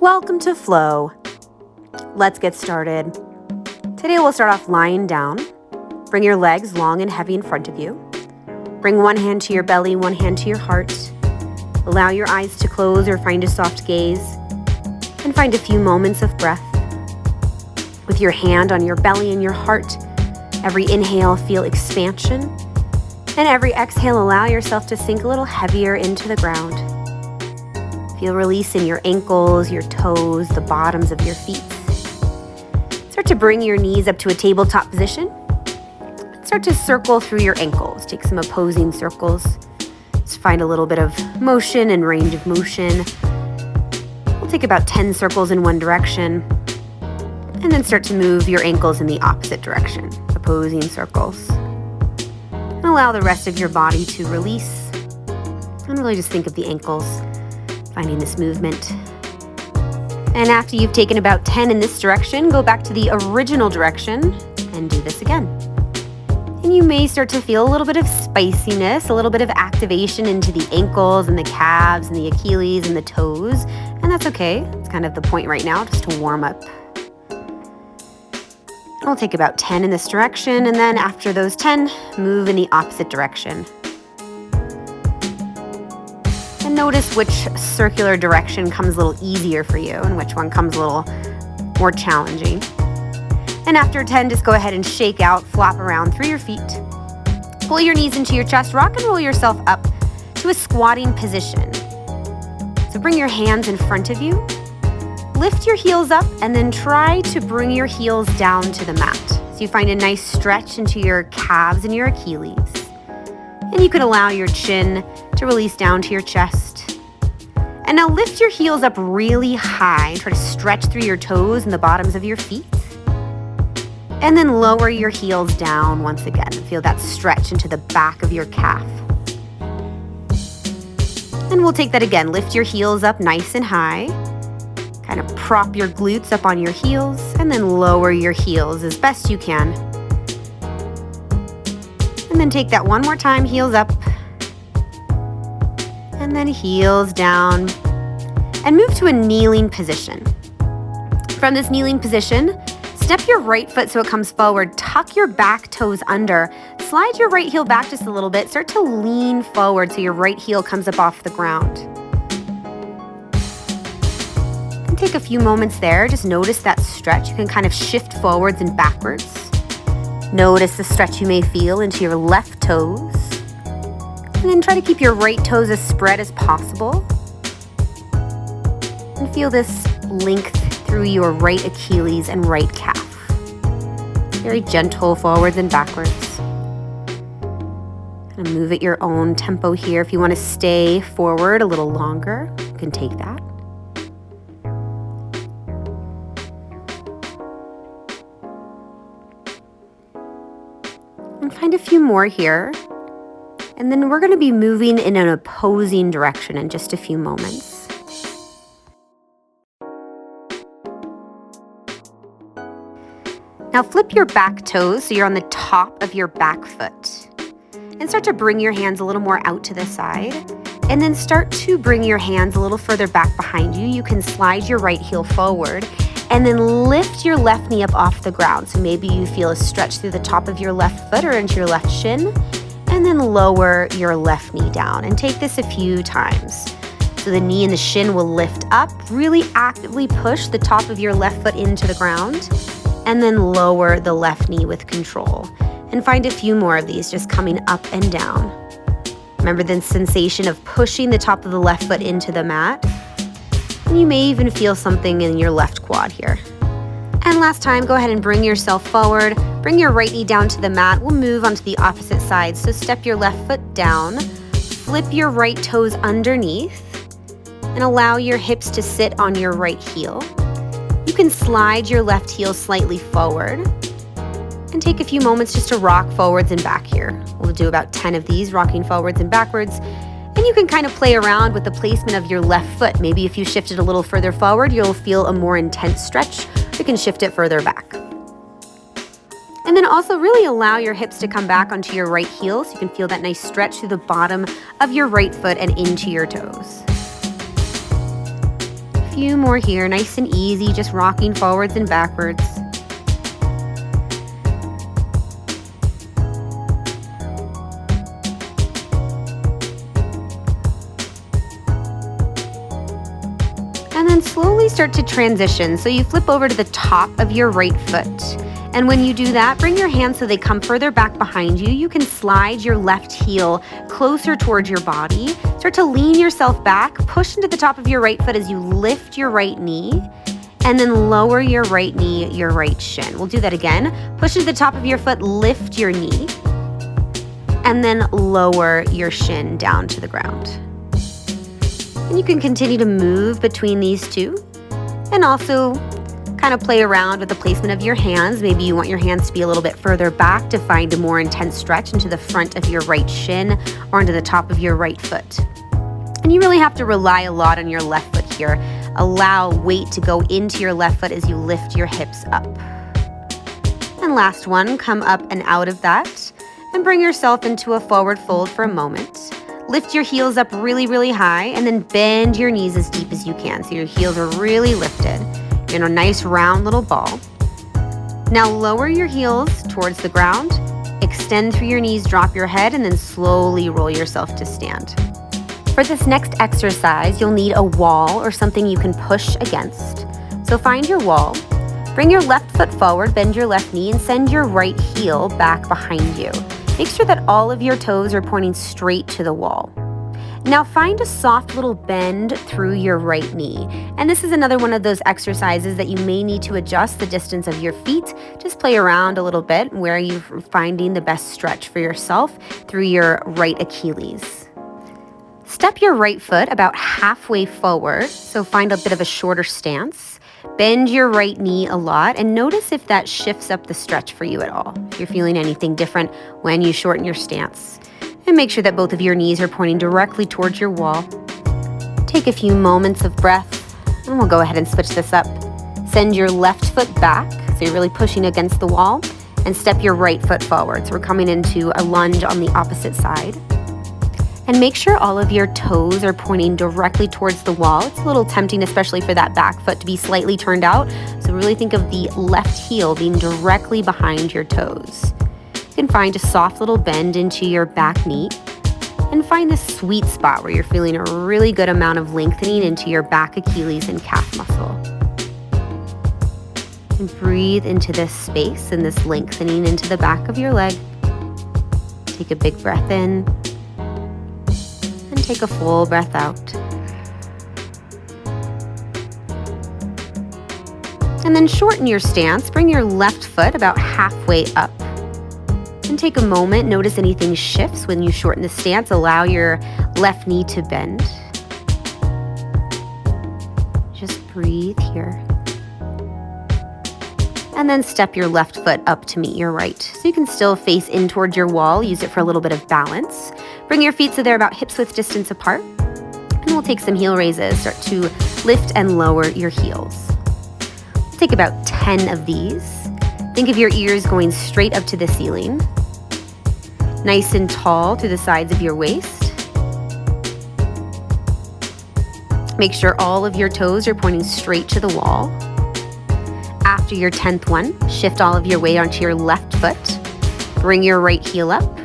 Welcome to Flow. Let's get started. Today we'll start off lying down. Bring your legs long and heavy in front of you. Bring one hand to your belly, one hand to your heart. Allow your eyes to close or find a soft gaze. And find a few moments of breath. With your hand on your belly and your heart, every inhale, feel expansion. And every exhale, allow yourself to sink a little heavier into the ground. Feel release in your ankles, your toes, the bottoms of your feet. Start to bring your knees up to a tabletop position. Start to circle through your ankles. Take some opposing circles. Just find a little bit of motion and range of motion. We'll take about 10 circles in one direction. And then start to move your ankles in the opposite direction, opposing circles. And allow the rest of your body to release. And really just think of the ankles, finding this movement. And after you've taken about 10 in this direction, go back to the original direction and do this again. And you may start to feel a little bit of spiciness, a little bit of activation into the ankles and the calves and the Achilles and the toes. And that's okay. It's kind of the point right now, just to warm up. We'll take about 10 in this direction, and then after those 10, move in the opposite direction. And notice which circular direction comes a little easier for you and which one comes a little more challenging. And after 10, just go ahead and shake out, flop around through your feet. Pull your knees into your chest, rock and roll yourself up to a squatting position. So bring your hands in front of you. Lift your heels up and then try to bring your heels down to the mat. So you find a nice stretch into your calves and your Achilles. And you can allow your chin to release down to your chest. And now lift your heels up really high and try to stretch through your toes and the bottoms of your feet. And then lower your heels down once again. Feel that stretch into the back of your calf. And we'll take that again. Lift your heels up nice and high. Kind of prop your glutes up on your heels and then lower your heels as best you can. And then take that one more time, heels up. And then heels down. And move to a kneeling position. From this kneeling position, step your right foot so it comes forward. Tuck your back toes under. Slide your right heel back just a little bit. Start to lean forward so your right heel comes up off the ground. And take a few moments there. Just notice that stretch. You can kind of shift forwards and backwards. Notice the stretch you may feel into your left toes. And then try to keep your right toes as spread as possible. And feel this length through your right Achilles and right calf. Very gentle forwards and backwards. And move at your own tempo here. If you want to stay forward a little longer, you can take that. And find a few more here. And then we're going to be moving in an opposing direction in just a few moments. Now flip your back toes so you're on the top of your back foot. And start to bring your hands a little more out to the side. And then start to bring your hands a little further back behind you. You can slide your right heel forward. And then lift your left knee up off the ground. So maybe you feel a stretch through the top of your left foot or into your left shin. And then lower your left knee down. And take this a few times. So the knee and the shin will lift up. Really actively push the top of your left foot into the ground. And then lower the left knee with control. And find a few more of these just coming up and down. Remember the sensation of pushing the top of the left foot into the mat. And you may even feel something in your left quad here. And last time, go ahead and bring yourself forward. Bring your right knee down to the mat. We'll move onto the opposite side. So step your left foot down. Flip your right toes underneath. And allow your hips to sit on your right heel. You can slide your left heel slightly forward. And take a few moments just to rock forwards and back here. We'll do about 10 of these, rocking forwards and backwards. And you can kind of play around with the placement of your left foot. Maybe if you shift it a little further forward, you'll feel a more intense stretch. You can shift it further back. And then also really allow your hips to come back onto your right heel so you can feel that nice stretch through the bottom of your right foot and into your toes. few more here, nice and easy, just rocking forwards and backwards. And then slowly start to transition. So you flip over to the top of your right foot. And when you do that, bring your hands so they come further back behind you. You can slide your left heel closer towards your body. Start to lean yourself back, push into the top of your right foot as you lift your right knee, and then lower your right knee, your right shin. We'll do that again. Push into the top of your foot, lift your knee, and then lower your shin down to the ground. And you can continue to move between these two and also kind of play around with the placement of your hands. Maybe you want your hands to be a little bit further back to find a more intense stretch into the front of your right shin or into the top of your right foot. And you really have to rely a lot on your left foot here. Allow weight to go into your left foot as you lift your hips up. And last one, come up and out of that and bring yourself into a forward fold for a moment. Lift your heels up really, really high and then bend your knees as deep as you can. So your heels are really lifted. You're in a nice round little ball. Now lower your heels towards the ground, extend through your knees, drop your head, and then slowly roll yourself to stand. For this next exercise, you'll need a wall or something you can push against. So find your wall, bring your left foot forward, bend your left knee, and send your right heel back behind you. Make sure that all of your toes are pointing straight to the wall. Now find a soft little bend through your right knee. And this is another one of those exercises that you may need to adjust the distance of your feet. Just play around a little bit where you're finding the best stretch for yourself through your right Achilles. Step your right foot about halfway forward, so find a bit of a shorter stance. Bend your right knee a lot and notice if that shifts up the stretch for you at all. If you're feeling anything different when you shorten your stance. And make sure that both of your knees are pointing directly towards your wall. Take a few moments of breath, and we'll go ahead and switch this up. Send your left foot back, so you're really pushing against the wall, and step your right foot forward. So we're coming into a lunge on the opposite side. And make sure all of your toes are pointing directly towards the wall. It's a little tempting, especially for that back foot to be slightly turned out. So really think of the left heel being directly behind your toes. You can find a soft little bend into your back knee and find the sweet spot where you're feeling a really good amount of lengthening into your back Achilles and calf muscle. And breathe into this space and this lengthening into the back of your leg. Take a big breath in and take a full breath out. And then shorten your stance. Bring your left foot about halfway up. And take a moment, notice anything shifts when you shorten the stance. Allow your left knee to bend. Just breathe here. And then step your left foot up to meet your right. So you can still face in towards your wall, use it for a little bit of balance. Bring your feet so they're about hips width distance apart. And we'll take some heel raises. Start to lift and lower your heels. We'll take about 10 of these. Think of your ears going straight up to the ceiling. Nice and tall through the sides of your waist. Make sure all of your toes are pointing straight to the wall. After your 10th one, shift all of your weight onto your left foot. Bring your right heel up,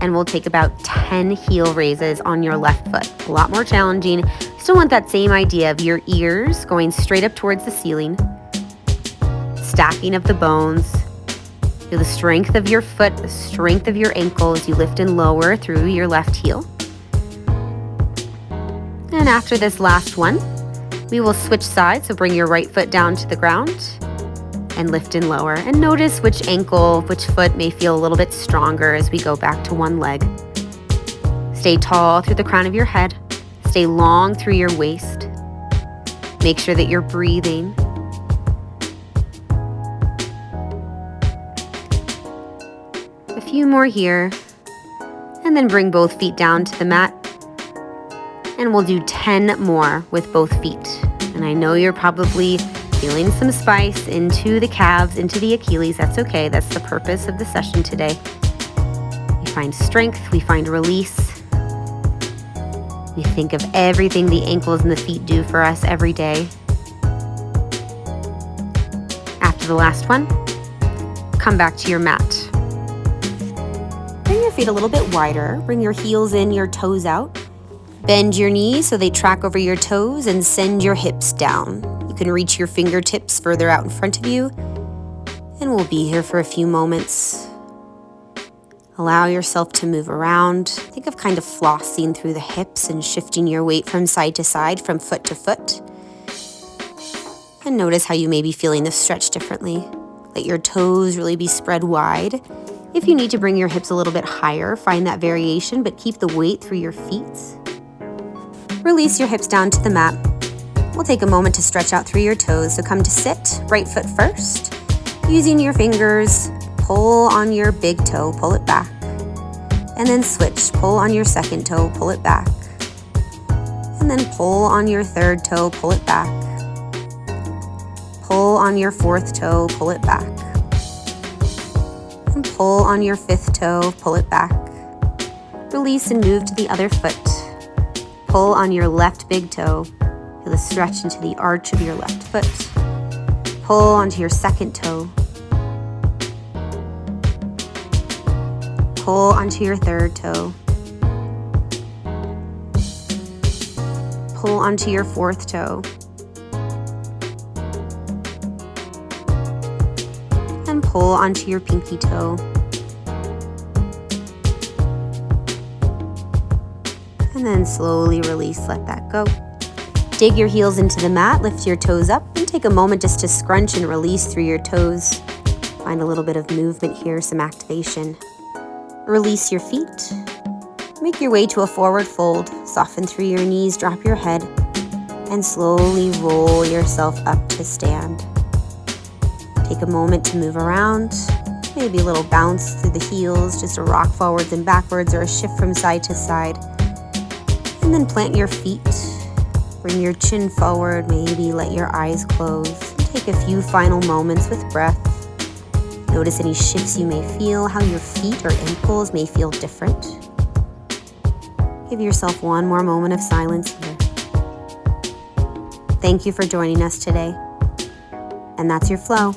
and we'll take about 10 heel raises on your left foot. A lot more challenging. Still want that same idea of your ears going straight up towards the ceiling. Stacking of the bones. Feel the strength of your foot, the strength of your ankle as you lift and lower through your left heel. And after this last one, we will switch sides. So bring your right foot down to the ground and lift and lower. And notice which ankle, which foot may feel a little bit stronger as we go back to one leg. Stay tall through the crown of your head. Stay long through your waist. Make sure that you're breathing. A few more here. And then bring both feet down to the mat. And we'll do 10 more with both feet. And I know you're probably feeling some spice into the calves, into the Achilles. That's okay. That's the purpose of the session today. We find strength. We find release. We think of everything the ankles and the feet do for us every day. the last one. Come back to your mat. Bring your feet a little bit wider. Bring your heels in, your toes out. Bend your knees so they track over your toes and send your hips down. You can reach your fingertips further out in front of you, and we'll be here for a few moments. Allow yourself to move around. Think of kind of flossing through the hips and shifting your weight from side to side, from foot to foot. And notice how you may be feeling this stretch differently. Let your toes really be spread wide. If you need to bring your hips a little bit higher, find that variation, but keep the weight through your feet. Release your hips down to the mat. We'll take a moment to stretch out through your toes. So come to sit, right foot first. Using your fingers, pull on your big toe, pull it back. And then switch, pull on your second toe, pull it back. And then pull on your third toe, pull it back. Pull on your fourth toe, pull it back. And pull on your fifth toe, pull it back. Release and move to the other foot. Pull on your left big toe. Feel the stretch into the arch of your left foot. Pull onto your second toe. Pull onto your third toe. Pull onto your fourth toe. And pull onto your pinky toe. And then slowly release, let that go. Dig your heels into the mat, lift your toes up, and take a moment just to scrunch and release through your toes. Find a little bit of movement here, some activation. Release your feet. Make your way to a forward fold. Soften through your knees, drop your head, and slowly roll yourself up to stand. Take a moment to move around. Maybe a little bounce through the heels, just a rock forwards and backwards or a shift from side to side. And then plant your feet. Bring your chin forward, maybe let your eyes close. And take a few final moments with breath. Notice any shifts you may feel, how your feet or ankles may feel different. Give yourself one more moment of silence here. Thank you for joining us today. And that's your flow.